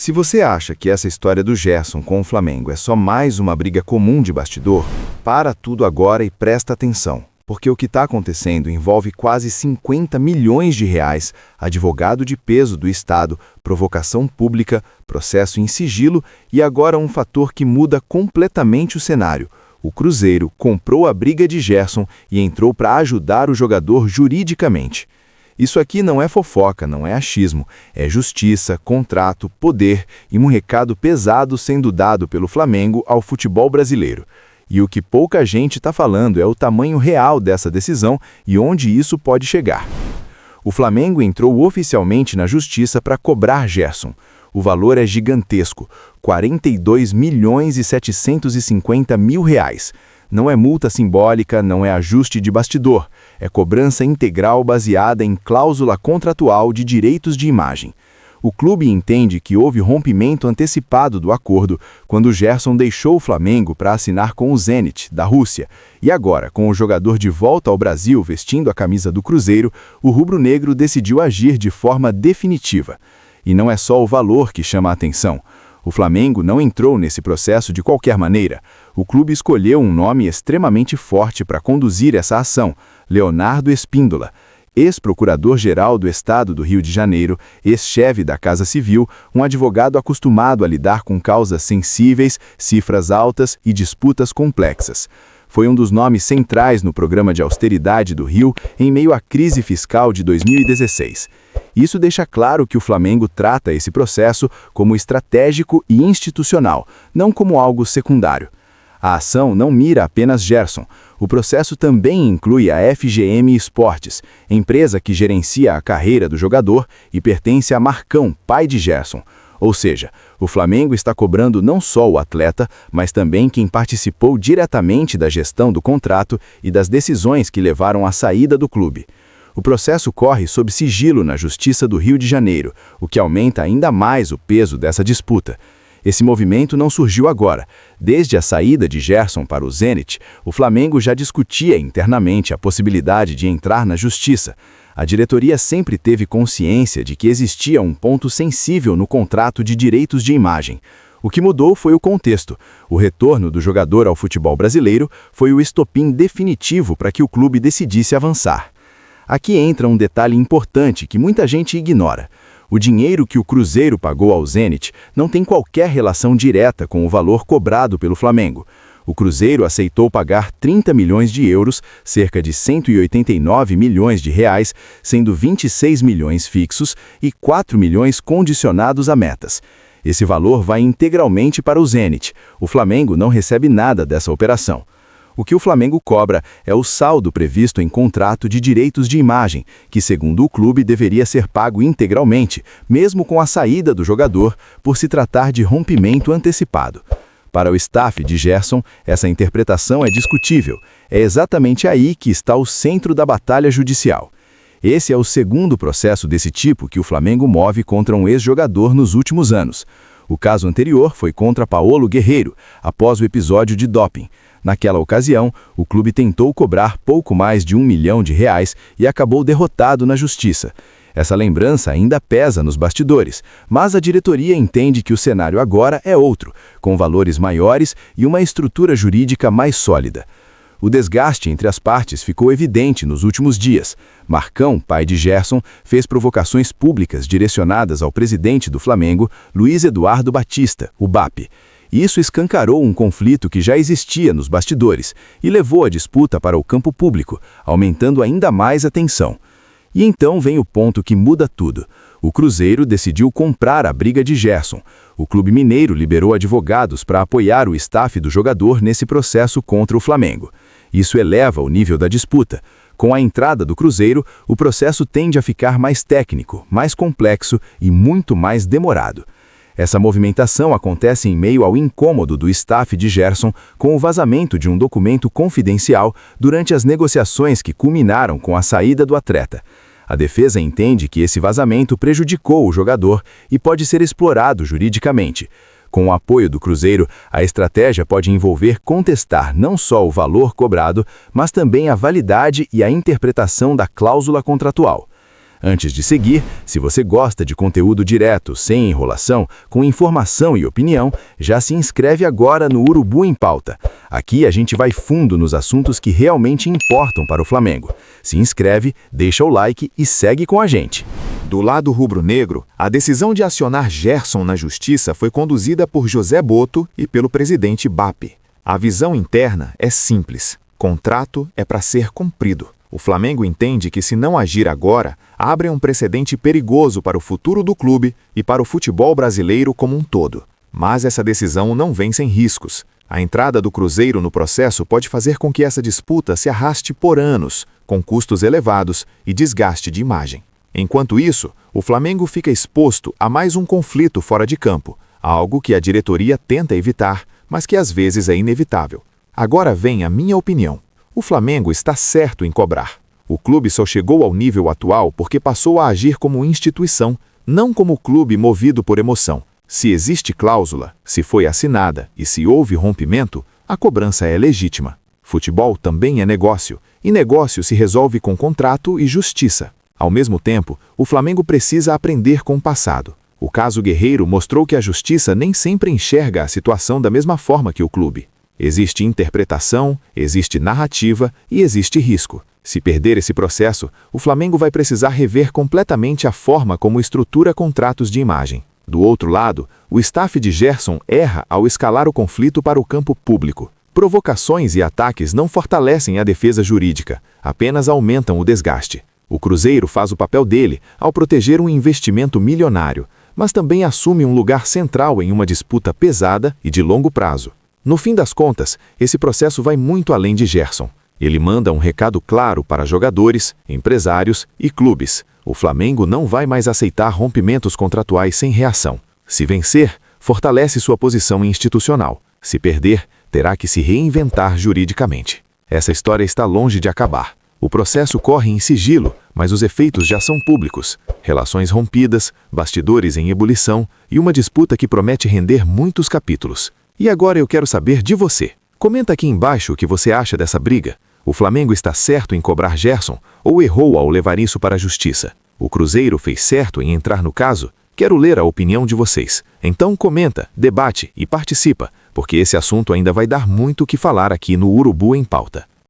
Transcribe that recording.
Se você acha que essa história do Gerson com o Flamengo é só mais uma briga comum de bastidor, para tudo agora e presta atenção, porque o que está acontecendo envolve quase 50 milhões de reais, advogado de peso do Estado, provocação pública, processo em sigilo e agora um fator que muda completamente o cenário. O Cruzeiro comprou a briga de Gerson e entrou para ajudar o jogador juridicamente. Isso aqui não é fofoca, não é achismo, é justiça, contrato, poder e um recado pesado sendo dado pelo Flamengo ao futebol brasileiro. E o que pouca gente está falando é o tamanho real dessa decisão e onde isso pode chegar. O Flamengo entrou oficialmente na justiça para cobrar Gerson. O valor é gigantesco, R$ 42.750.000. Não é multa simbólica, não é ajuste de bastidor, é cobrança integral baseada em cláusula contratual de direitos de imagem. O clube entende que houve rompimento antecipado do acordo quando Gerson deixou o Flamengo para assinar com o Zenit, da Rússia. E agora, com o jogador de volta ao Brasil vestindo a camisa do Cruzeiro, o rubro-negro decidiu agir de forma definitiva. E não é só o valor que chama a atenção. O Flamengo não entrou nesse processo de qualquer maneira. O clube escolheu um nome extremamente forte para conduzir essa ação, Leonardo Espíndola, ex-procurador-geral do Estado do Rio de Janeiro, ex-chefe da Casa Civil, um advogado acostumado a lidar com causas sensíveis, cifras altas e disputas complexas. Foi um dos nomes centrais no programa de austeridade do Rio em meio à crise fiscal de 2016. Isso deixa claro que o Flamengo trata esse processo como estratégico e institucional, não como algo secundário. A ação não mira apenas Gerson. O processo também inclui a FGM Esportes, empresa que gerencia a carreira do jogador e pertence a Marcão, pai de Gerson. Ou seja, o Flamengo está cobrando não só o atleta, mas também quem participou diretamente da gestão do contrato e das decisões que levaram à saída do clube. O processo corre sob sigilo na Justiça do Rio de Janeiro, o que aumenta ainda mais o peso dessa disputa. Esse movimento não surgiu agora. Desde a saída de Gerson para o Zenit, o Flamengo já discutia internamente a possibilidade de entrar na Justiça. A diretoria sempre teve consciência de que existia um ponto sensível no contrato de direitos de imagem. O que mudou foi o contexto. O retorno do jogador ao futebol brasileiro foi o estopim definitivo para que o clube decidisse avançar. Aqui entra um detalhe importante que muita gente ignora. O dinheiro que o Cruzeiro pagou ao Zenit não tem qualquer relação direta com o valor cobrado pelo Flamengo. O Cruzeiro aceitou pagar 30 milhões de euros, cerca de 189 milhões de reais, sendo 26 milhões fixos e 4 milhões condicionados a metas. Esse valor vai integralmente para o Zenit. O Flamengo não recebe nada dessa operação. O que o Flamengo cobra é o saldo previsto em contrato de direitos de imagem, que, segundo o clube, deveria ser pago integralmente, mesmo com a saída do jogador, por se tratar de rompimento antecipado. Para o staff de Gerson, essa interpretação é discutível. É exatamente aí que está o centro da batalha judicial. Esse é o segundo processo desse tipo que o Flamengo move contra um ex-jogador nos últimos anos. O caso anterior foi contra Paolo Guerreiro, após o episódio de doping. Naquela ocasião, o clube tentou cobrar pouco mais de R$ 1 milhão e acabou derrotado na justiça. Essa lembrança ainda pesa nos bastidores, mas a diretoria entende que o cenário agora é outro, com valores maiores e uma estrutura jurídica mais sólida. O desgaste entre as partes ficou evidente nos últimos dias. Marcão, pai de Gerson, fez provocações públicas direcionadas ao presidente do Flamengo, Luiz Eduardo Batista, o BAP. Isso escancarou um conflito que já existia nos bastidores e levou a disputa para o campo público, aumentando ainda mais a tensão. E então vem o ponto que muda tudo. O Cruzeiro decidiu comprar a briga de Gerson. O clube mineiro liberou advogados para apoiar o staff do jogador nesse processo contra o Flamengo. Isso eleva o nível da disputa. Com a entrada do Cruzeiro, o processo tende a ficar mais técnico, mais complexo e muito mais demorado. Essa movimentação acontece em meio ao incômodo do staff de Gerson com o vazamento de um documento confidencial durante as negociações que culminaram com a saída do atleta. A defesa entende que esse vazamento prejudicou o jogador e pode ser explorado juridicamente. Com o apoio do Cruzeiro, a estratégia pode envolver contestar não só o valor cobrado, mas também a validade e a interpretação da cláusula contratual. Antes de seguir, se você gosta de conteúdo direto, sem enrolação, com informação e opinião, já se inscreve agora no Urubu em Pauta. Aqui a gente vai fundo nos assuntos que realmente importam para o Flamengo. Se inscreve, deixa o like e segue com a gente. Do lado rubro-negro, a decisão de acionar Gerson na justiça foi conduzida por José Botto e pelo presidente BAP. A visão interna é simples: contrato é para ser cumprido. O Flamengo entende que, se não agir agora, abre um precedente perigoso para o futuro do clube e para o futebol brasileiro como um todo. Mas essa decisão não vem sem riscos. A entrada do Cruzeiro no processo pode fazer com que essa disputa se arraste por anos, com custos elevados e desgaste de imagem. Enquanto isso, o Flamengo fica exposto a mais um conflito fora de campo, algo que a diretoria tenta evitar, mas que às vezes é inevitável. Agora vem a minha opinião. O Flamengo está certo em cobrar. O clube só chegou ao nível atual porque passou a agir como instituição, não como clube movido por emoção. Se existe cláusula, se foi assinada e se houve rompimento, a cobrança é legítima. Futebol também é negócio, e negócio se resolve com contrato e justiça. Ao mesmo tempo, o Flamengo precisa aprender com o passado. O caso Guerreiro mostrou que a justiça nem sempre enxerga a situação da mesma forma que o clube. Existe interpretação, existe narrativa e existe risco. Se perder esse processo, o Flamengo vai precisar rever completamente a forma como estrutura contratos de imagem. Do outro lado, o staff de Gerson erra ao escalar o conflito para o campo público. Provocações e ataques não fortalecem a defesa jurídica, apenas aumentam o desgaste. O Cruzeiro faz o papel dele ao proteger um investimento milionário, mas também assume um lugar central em uma disputa pesada e de longo prazo. No fim das contas, esse processo vai muito além de Gerson. Ele manda um recado claro para jogadores, empresários e clubes. O Flamengo não vai mais aceitar rompimentos contratuais sem reação. Se vencer, fortalece sua posição institucional. Se perder, terá que se reinventar juridicamente. Essa história está longe de acabar. O processo corre em sigilo, mas os efeitos já são públicos. Relações rompidas, bastidores em ebulição e uma disputa que promete render muitos capítulos. E agora eu quero saber de você. Comenta aqui embaixo o que você acha dessa briga. O Flamengo está certo em cobrar Gerson ou errou ao levar isso para a justiça? O Cruzeiro fez certo em entrar no caso? Quero ler a opinião de vocês. Então comenta, debate e participa, porque esse assunto ainda vai dar muito o que falar aqui no Urubu em Pauta.